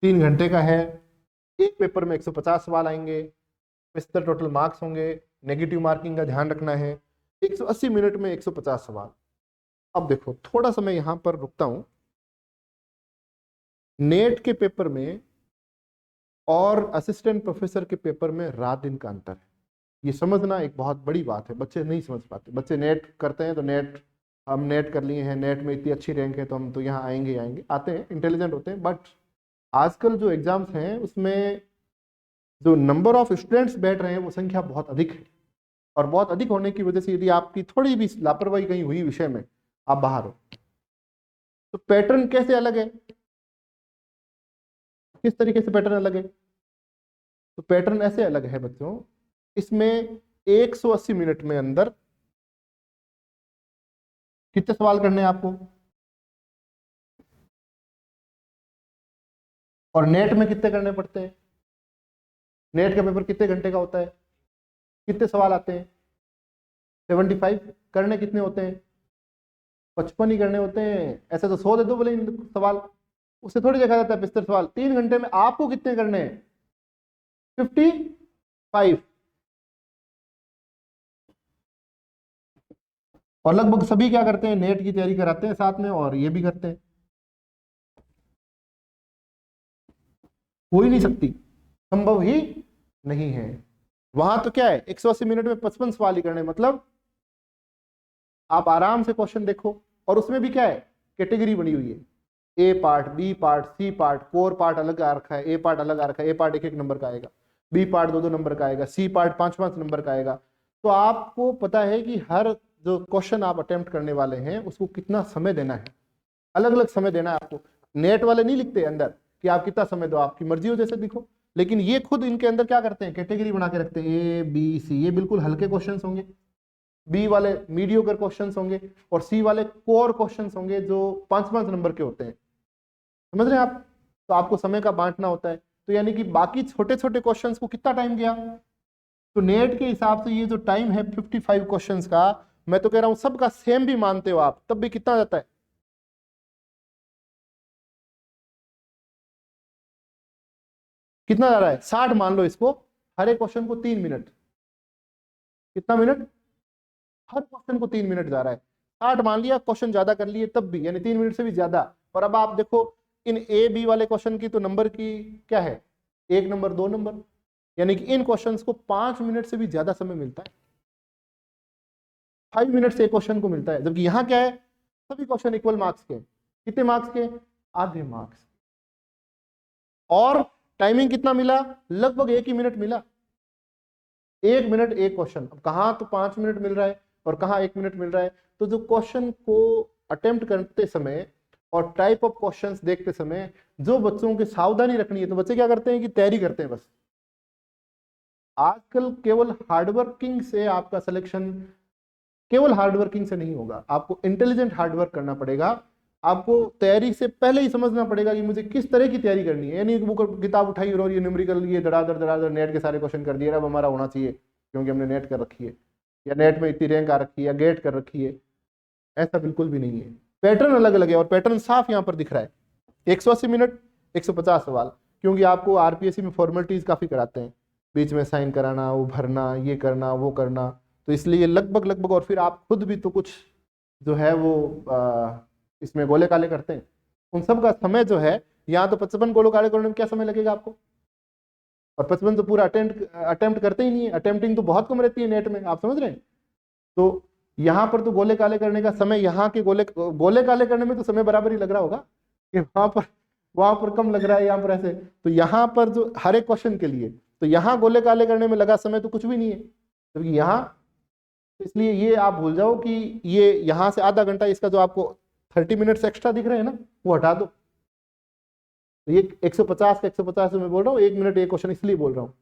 तीन घंटे का है, एक पेपर में 150 सवाल आएंगे, 75 टोटल मार्क्स होंगे। नेगेटिव मार्किंग का ध्यान रखना है। 180 मिनट में 150 सवाल। अब देखो, थोड़ा सा मैं यहां पर रुकता हूं। नेट के पेपर में और असिस्टेंट प्रोफेसर के पेपर में रात दिन का अंतर है, ये समझना एक बहुत बड़ी बात है। बच्चे नहीं समझ पाते, बच्चे नेट करते हैं तो नेट, हम नेट कर लिए हैं, नेट में इतनी अच्छी रैंक है तो हम तो यहाँ आएंगे आएंगे, आते हैं, इंटेलिजेंट होते हैं। बट आजकल जो एग्जाम्स हैं उसमें जो नंबर ऑफ स्टूडेंट्स बैठ रहे हैं वो संख्या बहुत अधिक है, और बहुत अधिक होने की वजह से यदि आपकी थोड़ी भी लापरवाही कहीं हुई विषय में, आप बाहर हो। तो पैटर्न कैसे अलग है, किस तरीके से पैटर्न अलग है? तो पैटर्न ऐसे अलग है बच्चों, इसमें 180 मिनट में अंदर कितने सवाल करने हैं आपको, और नेट में कितने करने पड़ते हैं? नेट का पेपर कितने घंटे का होता है, कितने सवाल आते हैं? 75। करने कितने होते हैं? 55 ही करने होते हैं। ऐसे तो 100 दे दो बोले सवाल, उससे थोड़ी देखा जाता है 75 सवाल। 3 घंटे में आपको कितने करने हैं? 55। और लगभग सभी क्या करते हैं, नेट की तैयारी कराते हैं साथ में, और ये भी करते हैं। हो ही नहीं सकती, संभव ही नहीं है। वहां तो क्या है, 180 मिनट में 55 सवाल ही करने, मतलब आप आराम से क्वेश्चन देखो। और उसमें भी क्या है, कैटेगरी बनी हुई है, A part, B part, C part, core part अलग आ रखा है, ए पार्ट अलग आ रखा है। ए पार्ट 1-1 नंबर का आएगा, बी पार्ट 2-2 नंबर का आएगा, सी पार्ट 5-5 नंबर का आएगा। तो आपको पता है कि हर जो क्वेश्चन आप अटेम्प्ट करने वाले हैं उसको कितना समय देना है, अलग अलग समय देना है आपको। नेट वाले नहीं लिखते अंदर कि आप कितना समय दो, आपकी मर्जी हो जैसे लिखो, लेकिन ये खुद इनके अंदर क्या करते हैं, कैटेगरी बना के रखते हैं, ए बी सी। ये बिल्कुल हल्के क्वेश्चंस होंगे, बी वाले मीडियोकर क्वेश्चंस होंगे, और सी वाले कोर क्वेश्चंस होंगे जो 5-5 नंबर के होते हैं। समझ रहे हैं आप? तो आपको समय का बांटना होता है। तो यानी कि बाकी छोटे छोटे क्वेश्चंस को कितना टाइम गया, तो नेट के हिसाब से ये जो टाइम है 55 क्वेश्चंस का, मैं तो कह रहा हूं सबका सेम भी मानते हो आप, तब भी कितना जाता है? कितना जा रहा है? 60 मान लो इसको। हर एक क्वेश्चन को 3 मिनट, कितना मिनट? हर क्वेश्चन को 3 मिनट जा रहा है। 60 मान लिया, क्वेश्चन ज्यादा कर लिए तब भी, यानी 3 मिनट से भी ज्यादा। और अब आप देखो इन ए बी वाले क्वेश्चन की तो नंबर की क्या है, 1 नंबर 2 नंबर, यानी कि इन क्वेश्चंस को 5 मिनट से भी ज्यादा समय मिलता है। 5 मिनट से एक क्वेश्चन को मिलता है, जबकि यहाँ क्या है, सभी क्वेश्चन इक्वल मार्क्स के। कितने मार्क्स के? आधे मार्क्स। और टाइमिंग कितना मिला? लगभग 1 ही मिनट मिला। 1 मिनट एक क्वेश्चन। अब कहाँ तो 5 मिनट मिल रहा है और कहाँ 1 मिनट मिल रहा है। तो जो क्वेश्चन को अटेम्प्ट करते समय और टाइप ऑफ क्वेश्चंस देखते समय जो बच्चों की सावधानी रखनी है, तो बच्चे क्या करते हैं कि तैयारी करते हैं बस। आजकल केवल हार्डवर्किंग से आपका सिलेक्शन, केवल हार्डवर्किंग से नहीं होगा, आपको इंटेलिजेंट हार्डवर्क करना पड़ेगा। आपको तैयारी से पहले ही समझना पड़ेगा कि मुझे किस तरह की तैयारी करनी है। यानी वो किताब उठाई और ये न्यूमेरिकल, ये धड़ाधड़ नेट के सारे क्वेश्चन कर दिए, अब हमारा होना चाहिए क्योंकि हमने नेट कर रखी है, या नेट में इतनी रैंक आ रखी है, या गेट कर रखी है। ऐसा बिल्कुल भी नहीं है। पैटर्न अलग अलग है, और पैटर्न साफ यहाँ पर दिख रहा है। 180 मिनट, 150 सवाल, क्योंकि आपको आरपीएससी में फॉर्मेलिटीज काफी कराते हैं, बीच में साइन कराना, वो भरना, ये करना, वो करना। तो इसलिए लगभग लगभग, और फिर आप खुद भी तो कुछ जो है वो इसमें गोले काले करते हैं, उन सब का समय जो है, यहाँ तो 55 गोले काले करने में क्या समय लगेगा आपको, और 55 तो पूरा अटेम्प्ट करते ही नहीं है, अटेम्प्टिंग तो बहुत कम रहती है नेट में, आप समझ रहे हैं। तो यहाँ पर तो गोले काले करने का समय, यहाँ के गोले काले करने में तो समय बराबर ही लग रहा होगा कि वहां पर कम लग रहा है, यहाँ पर ऐसे। तो यहाँ पर जो हर एक क्वेश्चन के लिए, तो यहाँ गोले काले करने में लगा समय तो कुछ भी नहीं है, तो यहाँ, इसलिए ये आप भूल जाओ कि ये यहाँ से आधा घंटा इसका जो आपको 30 मिनट्स एक्स्ट्रा दिख रहे हैं ना, वो हटा दो। तो ये 150 का 150 मैं बोल रहा हूँ, 1 मिनट एक क्वेश्चन इसलिए बोल रहा हूँ,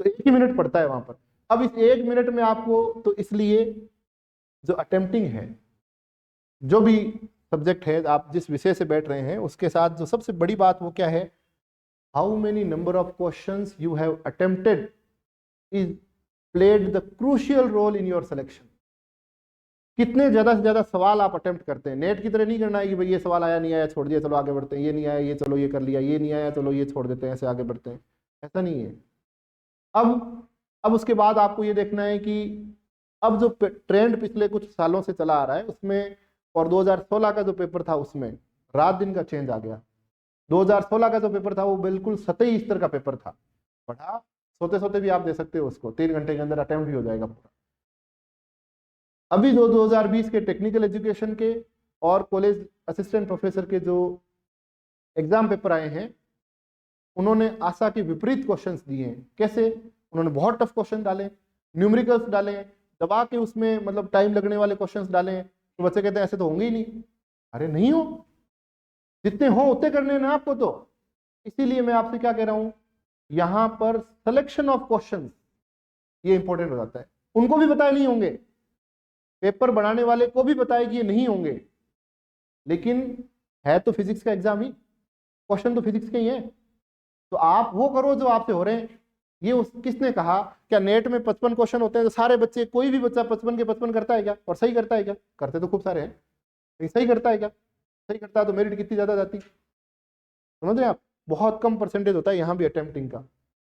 तो 1 ही मिनट पड़ता है वहां पर। अब इस 1 मिनट में आपको, तो इसलिए जो अटेम्प्टिंग है, जो भी सब्जेक्ट है, आप जिस विषय से बैठ रहे हैं उसके साथ जो सबसे बड़ी बात वो क्या है, how many number of questions you have attempted is played the crucial role in your selection. कितने ज्यादा से ज्यादा सवाल आप अटेम्प्ट करते हैं। नेट की तरह नहीं करना है कि भाई ये सवाल आया नहीं आया छोड़ दिया चलो आगे बढ़ते हैं, ये नहीं आया ये चलो ये कर लिया, ये नहीं आया चलो ये छोड़ देते हैं, ऐसे आगे बढ़ते हैं, ऐसा नहीं है। अब उसके बाद आपको ये देखना है कि अब जो ट्रेंड पिछले कुछ सालों से चला आ रहा है उसमें, और 2016 का जो पेपर था उसमें रात दिन का चेंज आ गया। 2016 का जो पेपर था वो बिल्कुल सतही स्तर का पेपर था, पढ़ा सोते सोते भी आप दे सकते हो उसको, 3 घंटे के अंदर अटेम्प्ट भी हो जाएगा पूरा। अभी जो 2020 के टेक्निकल एजुकेशन के और कॉलेज असिस्टेंट प्रोफेसर के जो एग्जाम पेपर आए हैं, उन्होंने आशा के विपरीत क्वेश्चंस दिए हैं। कैसे? उन्होंने बहुत टफ क्वेश्चन डाले, न्यूमेरिकल्स डाले, दबा के उसमें मतलब टाइम लगने वाले क्वेश्चंस डाले। तो बच्चे कहते हैं ऐसे तो होंगे ही नहीं। अरे नहीं हो, जितने हो उतने करने हैं ना आपको। तो इसीलिए मैं आपसे क्या कह रहा हूं, यहां पर सिलेक्शन ऑफ क्वेश्चंस ये इंपॉर्टेंट हो जाता है। उनको भी बताए नहीं होंगे, पेपर बनाने वाले को भी बताए कि ये नहीं होंगे, लेकिन है तो फिजिक्स का एग्जाम ही, क्वेश्चन तो फिजिक्स के ही है। तो आप वो करो जो आपसे हो रहे हैं। ये किसने कहा? क्या नेट में 55 क्वेश्चन होते हैं तो सारे बच्चे, कोई भी बच्चा 55 के 55 करता है क्या? और सही करता है क्या? करते तो खूब सारे हैं, लेकिन सही करता है क्या? सही करता है तो मेरिट कितनी ज्यादा जाती, समझ रहे हैं आप? बहुत कम परसेंटेज होता है यहाँ भी अटेम्प्टिंग का,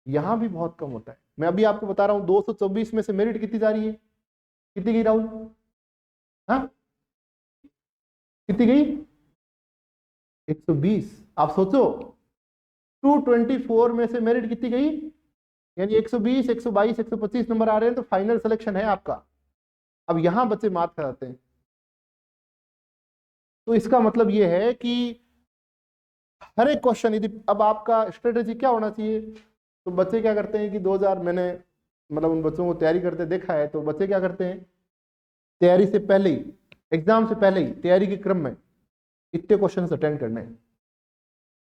यहाँ भी बहुत कम होता है। मैं अभी आपको बता रहा हूँ 224 में से मेरिट कितनी जा रही है? कितनी गई राहुल? हाँ कितनी गई? 120। आप सोचो 224 में से मेरिट कितनी गई? यानी 120, 122, 125 नंबर आ रहे हैं, तो फाइनल सिलेक्शन है आपका। अब यहां बच्चे मात कराते हैं। तो इसका मतलब ये है कि हर एक क्वेश्चन, यदि अब आपका स्ट्रेटेजी क्या होना चाहिए, तो बच्चे क्या करते हैं कि 2000, मैंने मतलब उन बच्चों को तैयारी करते देखा है, तो बच्चे क्या करते हैं, तैयारी से पहले ही, एग्जाम से पहले ही, तैयारी के क्रम में इतने क्वेश्चंस अटेंड करने हैं।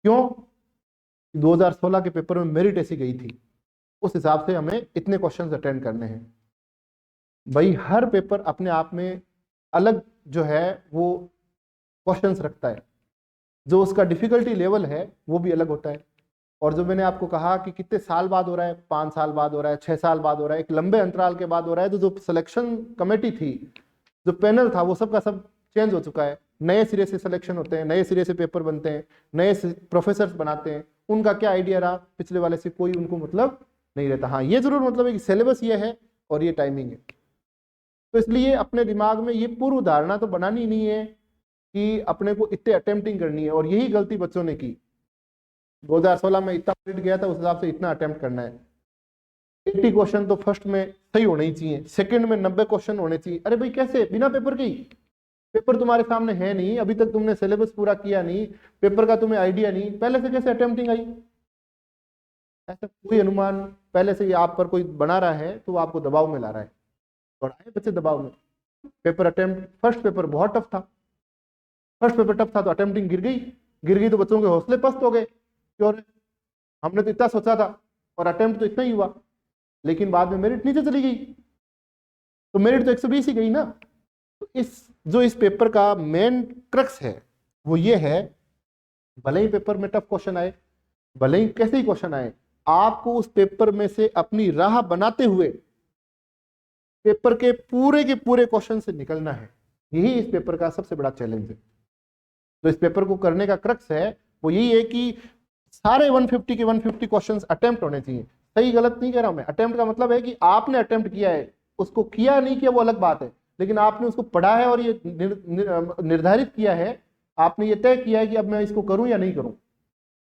क्यों? 2016 के पेपर में मेरिट ऐसी गई थी, उस हिसाब से हमें इतने क्वेश्चंस अटेंड करने हैं। भाई हर पेपर अपने आप में अलग जो है वो क्वेश्चंस रखता है, जो उसका डिफिकल्टी लेवल है वो भी अलग होता है। और जो मैंने आपको कहा कि कितने साल बाद हो रहा है, 5 साल बाद हो रहा है, 6 साल बाद हो रहा है, एक लंबे अंतराल के बाद हो रहा है, तो जो सिलेक्शन कमेटी थी, जो पैनल था, वो सब का सब चेंज हो चुका है। नए सिरे से सिलेक्शन होते हैं, नए सिरे से पेपर बनते हैं, नए प्रोफेसर्स बनाते हैं। उनका क्या आइडिया रहा पिछले वाले से, कोई उनको मतलब नहीं रहता। हाँ ये जरूर मतलब है कि सिलेबस ये है और ये टाइमिंग है। तो इसलिए अपने दिमाग में ये पूर्व धारणा तो बनानी नहीं है कि अपने को इतने अटेम्प्टिंग करनी है। और यही गलती बच्चों ने की। 2016 में इतना मेरिट गया था, उस हिसाब से इतना अटेम्प्ट करना है। 80 क्वेश्चन तो फर्स्ट में सही होने ही चाहिए, सेकंड में 90 क्वेश्चन होने चाहिए। अरे भाई कैसे? बिना पेपर के ही? पेपर तुम्हारे सामने है नहीं, अभी तक तुमने सिलेबस पूरा किया नहीं, पेपर का तुम्हें आइडिया नहीं, पहले से कैसे अटेम्प्टिंग आई? ऐसा कोई अनुमान पहले से ही आप पर कोई बना रहा है तो आपको दबाव में ला रहा है, और आए बच्चे दबाव में। पेपर अटेम्प्ट, फर्स्ट पेपर बहुत टफ था, फर्स्ट पेपर टफ था तो अटेम्प्टिंग गिर गई तो बच्चों के हौसले पस्त हो गए। और हमने तो इतना सोचा था और अटेम्प्ट तो इतना ही हुआ, लेकिन बाद में मेरिट नीचे चली गई, तो मेरिट तो 120 ही गई ना। तो इस पेपर का मेन क्रक्स है वो ये है, भले ही पेपर में टफ क्वेश्चन आए, भले ही कैसे ही क्वेश्चन आए, आपको उस पेपर में से अपनी राह बनाते हुए पेपर के पूरे क्वेश्चन से निकलना है। यही इस पेपर का सबसे बड़ा चैलेंज है। तो इस पेपर को करने का क्रक्स है वो यही है कि सारे 150 के 150 क्वेश्चंस अटेम्प्ट होने चाहिए। सही गलत नहीं कह रहा हूं मैं, अटेम्प्ट का मतलब है कि आपने अटेम्प्ट किया है, उसको किया नहीं किया वो अलग बात है, लेकिन आपने उसको पढ़ा है और ये निर्धारित किया है, आपने ये तय किया है कि अब मैं इसको करूं या नहीं करूं।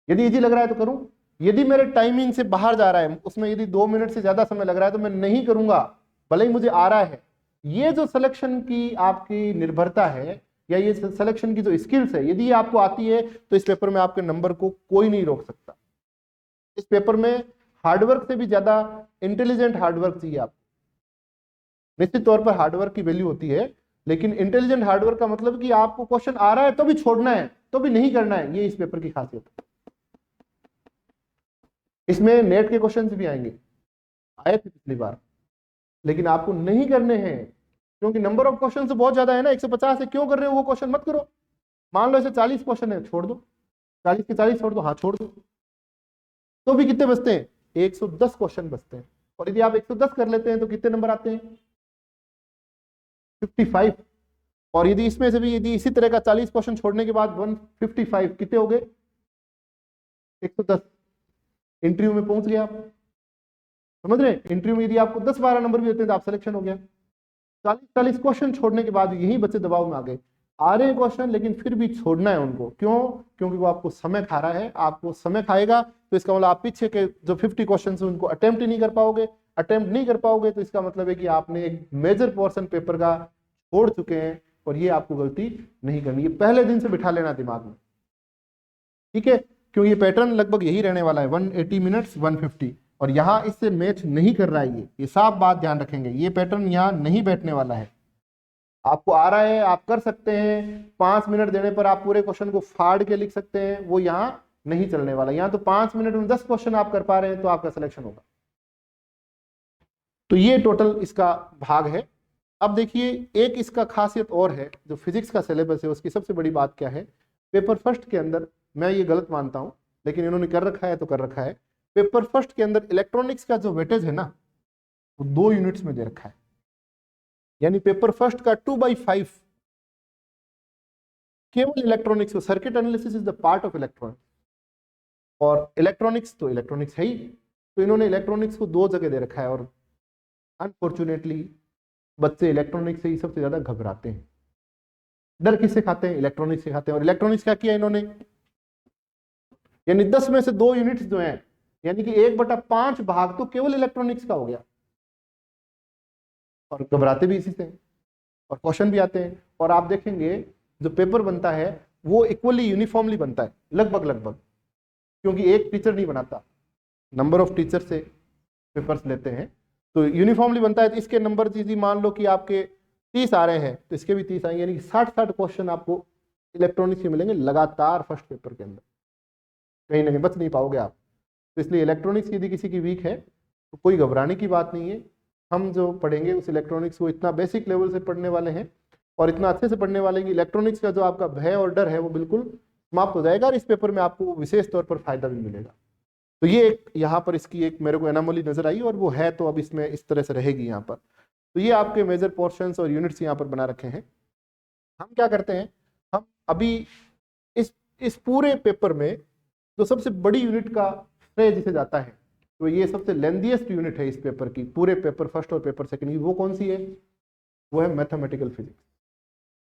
यदि इजी लग रहा है तो करूं, यदि मेरे टाइमिंग से बाहर जा रहा है, उसमें यदि 2 मिनट से ज्यादा समय लग रहा है तो मैं नहीं करूंगा, भले ही मुझे आ रहा है। ये जो सिलेक्शन की आपकी निर्भरता है या ये सिलेक्शन की जो स्किल्स है, यदि आपको आती है तो इस पेपर में आपके नंबर को कोई नहीं रोक सकता। इस पेपर में हार्डवर्क से भी ज्यादा इंटेलिजेंट हार्डवर्क चाहिए आपको। निश्चित तौर पर हार्डवर्क की वैल्यू होती है, लेकिन इंटेलिजेंट हार्डवर्क का मतलब कि आपको क्वेश्चन आ रहा है तो भी छोड़ना है, तो भी नहीं करना है। ये इस पेपर की खासियत है। इसमें नेट के क्वेश्चन भी आएंगे, आए थे पिछली बार, लेकिन आपको नहीं करने हैं क्योंकि नंबर ऑफ क्वेश्चन तो बहुत ज्यादा है ना। 150 है, क्यों कर रहे हो वो क्वेश्चन मत करो। मान लो ऐसे 40 क्वेश्चन है, छोड़ दो, 40 के 40 छोड़ दो, हाँ छोड़ दो, तो भी कितने बचते हैं? 110 क्वेश्चन बचते हैं। और यदि आप 110 कर लेते हैं तो कितने नंबर आते हैं? 55। और यदि इसमें से भी यदि इसी तरह का 40 क्वेश्चन छोड़ने के बाद 155 कितने हो गए? 110। इंटरव्यू में पहुंच गए आप, समझ रहे हैं? इंटरव्यू में यदि आपको 10-12 नंबर भी होते हैं तो आप सिलेक्शन हो गया। 40 क्वेश्चन छोड़ने के बाद यही बच्चे दबाव में आ गए। आ रहे हैं क्वेश्चन लेकिन फिर भी छोड़ना है उनको, क्यों? क्योंकि वो आपको समय खा रहा है। आपको समय खाएगा तो इसका मतलब आप पीछे के जो 50 क्वेश्चन है उनको अटेम्प्ट ही नहीं कर पाओगे। अटेम्प्ट नहीं कर पाओगे तो इसका मतलब है कि आपने एक मेजर पोर्शन पेपर का छोड़ चुके हैं, और ये आपको गलती नहीं करनी है। पहले दिन से बिठा लेना दिमाग में, ठीक है? क्यों ये पैटर्न लगभग यही रहने वाला है, 180 मिनट्स 150, और यहाँ इससे मैच नहीं कर रहा है। ये साफ बात ध्यान रखेंगे, ये पैटर्न यहाँ नहीं बैठने वाला है। आपको आ रहा है, आप कर सकते हैं, 5 मिनट देने पर आप पूरे क्वेश्चन को फाड़ के लिख सकते हैं, वो यहाँ नहीं चलने वाला। यहाँ तो 5 मिनट में 10 क्वेश्चन आप कर पा रहे हैं तो आपका सिलेक्शन होगा। तो ये टोटल इसका भाग है। अब देखिए एक इसका खासियत और है, जो फिजिक्स का सिलेबस है उसकी सबसे बड़ी बात क्या है, पेपर फर्स्ट के अंदर, मैं ये गलत मानता हूं लेकिन इन्होंने कर रखा है तो कर रखा है, पेपर फर्स्ट के अंदर इलेक्ट्रॉनिक्स का जो वेटेज है ना वो 2 यूनिट्स में दे रखा है। यानी पेपर फर्स्ट का 2/5 केवल electronics, circuit analysis is the part of electronics, और इलेक्ट्रॉनिक्स तो इलेक्ट्रॉनिक्स है ही, तो इन्होंने इलेक्ट्रॉनिक्स को 2 जगह दे रखा है। और अनफॉर्चुनेटली बच्चे इलेक्ट्रॉनिक्स से ही सबसे ज्यादा घबराते हैं। डर किससे खाते हैं? इलेक्ट्रॉनिक्स से खाते हैं। और इलेक्ट्रॉनिक्स क्या किया इन्होंने, यानी 10 में से 2 यूनिट्स जो हैं, यानी कि 1/5 भाग तो केवल इलेक्ट्रॉनिक्स का हो गया। और घबराते भी इसी से, और क्वेश्चन भी आते हैं। और आप देखेंगे जो पेपर बनता है वो इक्वली यूनिफॉर्मली बनता है, लगभग, क्योंकि एक टीचर नहीं बनाता, नंबर ऑफ टीचर से पेपर्स लेते हैं तो यूनिफॉर्मली बनता है। तो इसके नंबर यदि मान लो कि आपके 30 आ रहे हैं तो इसके भी 30 आएंगे, यानी कि 60 क्वेश्चन आपको इलेक्ट्रॉनिक्स के मिलेंगे लगातार फर्स्ट पेपर के अंदर, कहीं ना कहीं बच नहीं पाओगे आप। तो इसलिए इलेक्ट्रॉनिक्स यदि किसी की वीक है तो कोई घबराने की बात नहीं है। हम जो पढ़ेंगे उस इलेक्ट्रॉनिक्स को इतना बेसिक लेवल से पढ़ने वाले हैं और इतना अच्छे से पढ़ने वाले हैं कि इलेक्ट्रॉनिक्स का जो आपका भय और डर है वो बिल्कुल समाप्त हो जाएगा, और इस पेपर में आपको विशेष तौर पर फायदा भी मिलेगा। तो ये एक यहाँ पर इसकी एक मेरे को एनामोली नजर आई, और वो है तो अब इसमें इस तरह से रहेगी यहाँ पर। तो ये आपके मेजर पोर्शंस और यूनिट्स यहाँ पर बना रखे हैं। हम क्या करते हैं, हम अभी इस पूरे पेपर में जो सबसे बड़ी यूनिट का श्रेय जिसे जाता है, तो ये सबसे लेंथीएस्ट यूनिट है इस पेपर की, पूरे पेपर फर्स्ट और पेपर सेकंड की, वो कौन सी है? वो है मैथमेटिकल फिजिक्स।